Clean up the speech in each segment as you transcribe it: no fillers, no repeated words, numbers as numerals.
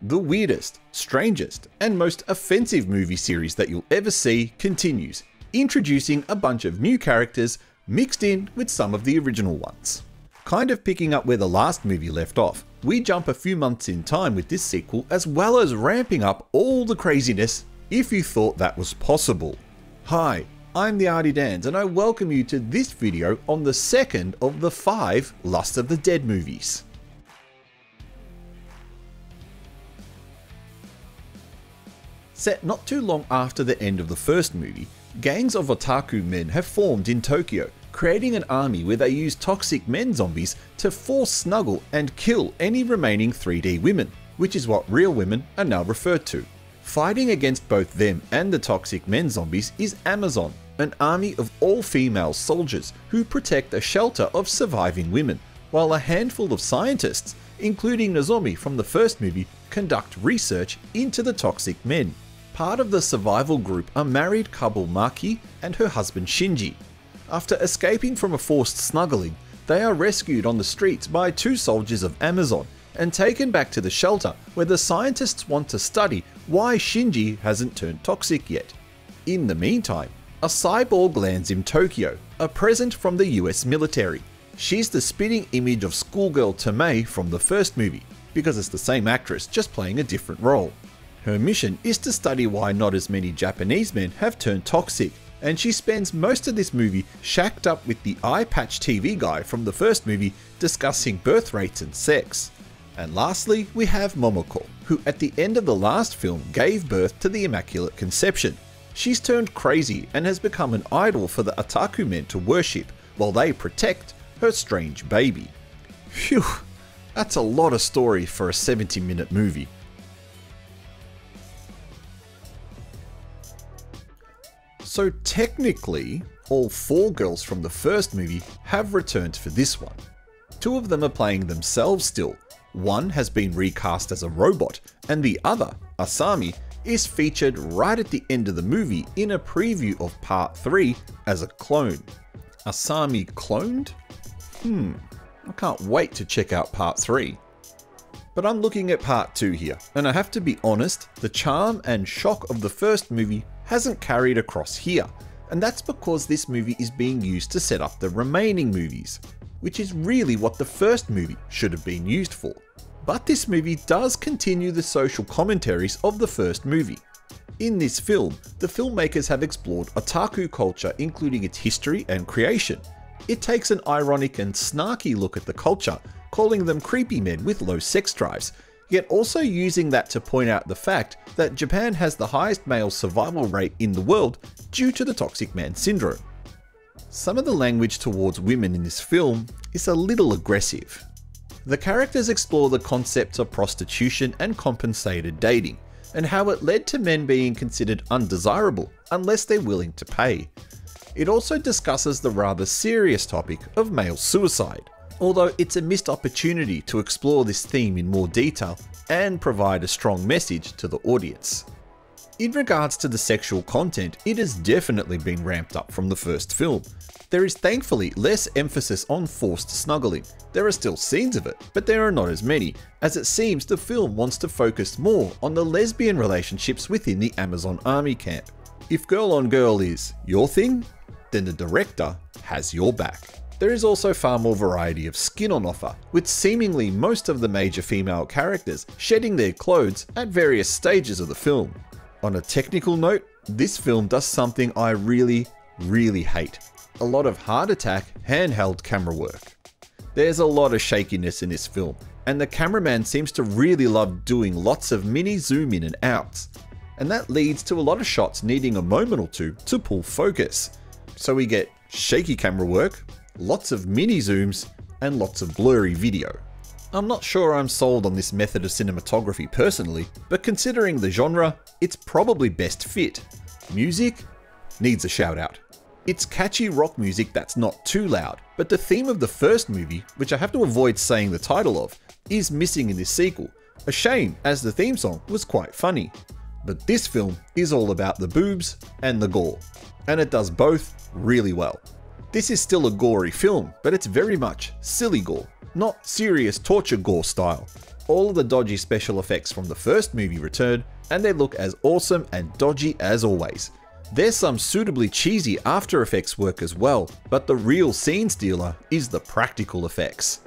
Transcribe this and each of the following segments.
The weirdest, strangest, and most offensive movie series that you'll ever see continues, introducing a bunch of new characters mixed in with some of the original ones. Kind of picking up where the last movie left off, we jump a few months in time with this sequel, as well as ramping up all the craziness if you thought that was possible. Hi, I'm the Arty Dans, and I welcome you to this video on the second of the 5 Lust of the Dead movies. Set not too long after the end of the first movie, gangs of otaku men have formed in Tokyo, creating an army where they use toxic men zombies to force Snuggle and kill any remaining 3D women, which is what real women are now referred to. Fighting against both them and the toxic men zombies is Amazon, an army of all-female soldiers who protect a shelter of surviving women, while a handful of scientists, including Nozomi from the first movie, conduct research into the toxic men. Part of the survival group are married couple Maki and her husband Shinji. After escaping from a forced snuggling, they are rescued on the streets by 2 soldiers of Amazon and taken back to the shelter where the scientists want to study why Shinji hasn't turned toxic yet. In the meantime, a cyborg lands in Tokyo, a present from the US military. She's the spitting image of schoolgirl Tomei from the first movie, because it's the same actress just playing a different role. Her mission is to study why not as many Japanese men have turned toxic, and she spends most of this movie shacked up with the eye patch TV guy from the first movie discussing birth rates and sex. And lastly, we have Momoko, who at the end of the last film gave birth to the Immaculate Conception. She's turned crazy and has become an idol for the otaku men to worship, while they protect her strange baby. Phew, that's a lot of story for a 70-minute movie. So technically, all 4 girls from the first movie have returned for this one. 2 of them are playing themselves still. One has been recast as a robot, and the other, Asami, is featured right at the end of the movie in a preview of part 3 as a clone. Asami cloned? I can't wait to check out part 3. But I'm looking at part 2 here, and I have to be honest, the charm and shock of the first movie hasn't carried across here, and that's because this movie is being used to set up the remaining movies, which is really what the first movie should have been used for. But this movie does continue the social commentaries of the first movie. In this film, the filmmakers have explored otaku culture, including its history and creation. It takes an ironic and snarky look at the culture, calling them creepy men with low sex drives, yet also using that to point out the fact that Japan has the highest male survival rate in the world due to the toxic man syndrome. Some of the language towards women in this film is a little aggressive. The characters explore the concepts of prostitution and compensated dating, and how it led to men being considered undesirable unless they're willing to pay. It also discusses the rather serious topic of male suicide, although it's a missed opportunity to explore this theme in more detail and provide a strong message to the audience. In regards to the sexual content, it has definitely been ramped up from the first film. There is thankfully less emphasis on forced snuggling. There are still scenes of it, but there are not as many, as it seems the film wants to focus more on the lesbian relationships within the Amazon army camp. If girl on girl is your thing, then the director has your back. There is also far more variety of skin on offer, with seemingly most of the major female characters shedding their clothes at various stages of the film. On a technical note, this film does something I really hate. A lot of heart attack handheld camera work. There's a lot of shakiness in this film, and the cameraman seems to really love doing lots of mini zoom in and outs. And that leads to a lot of shots needing a moment or two to pull focus. So we get shaky camera work, lots of mini zooms, and lots of blurry video. I'm not sure I'm sold on this method of cinematography personally, but considering the genre, it's probably best fit. Music needs a shout out. It's catchy rock music that's not too loud, but the theme of the first movie, which I have to avoid saying the title of, is missing in this sequel. A shame, as the theme song was quite funny. But this film is all about the boobs and the gore, and it does both really well. This is still a gory film, but it's very much silly gore, not serious torture gore style. All of the dodgy special effects from the first movie return, and they look as awesome and dodgy as always. There's some suitably cheesy After Effects work as well, but the real scene stealer is the practical effects.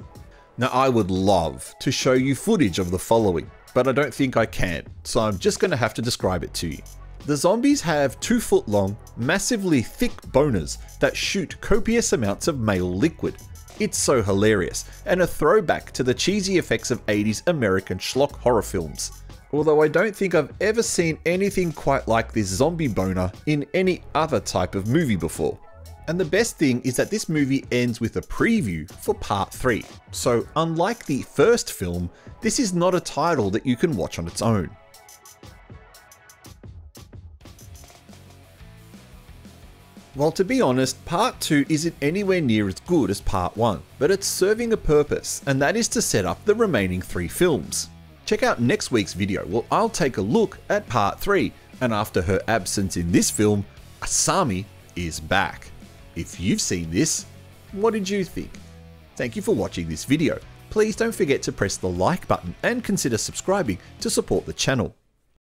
Now I would love to show you footage of the following, but I don't think I can, so I'm just going to have to describe it to you. The zombies have 2-foot long, massively thick boners that shoot copious amounts of male liquid. It's so hilarious, and a throwback to the cheesy effects of 80s American schlock horror films. Although I don't think I've ever seen anything quite like this zombie boner in any other type of movie before. And the best thing is that this movie ends with a preview for part 3. So unlike the first film, this is not a title that you can watch on its own. Well, to be honest, part 2 isn't anywhere near as good as part 1, but it's serving a purpose, and that is to set up the remaining 3 films. Check out next week's video where I'll take a look at part 3, and after her absence in this film, Asami is back. If you've seen this, what did you think? Thank you for watching this video. Please don't forget to press the like button and consider subscribing to support the channel.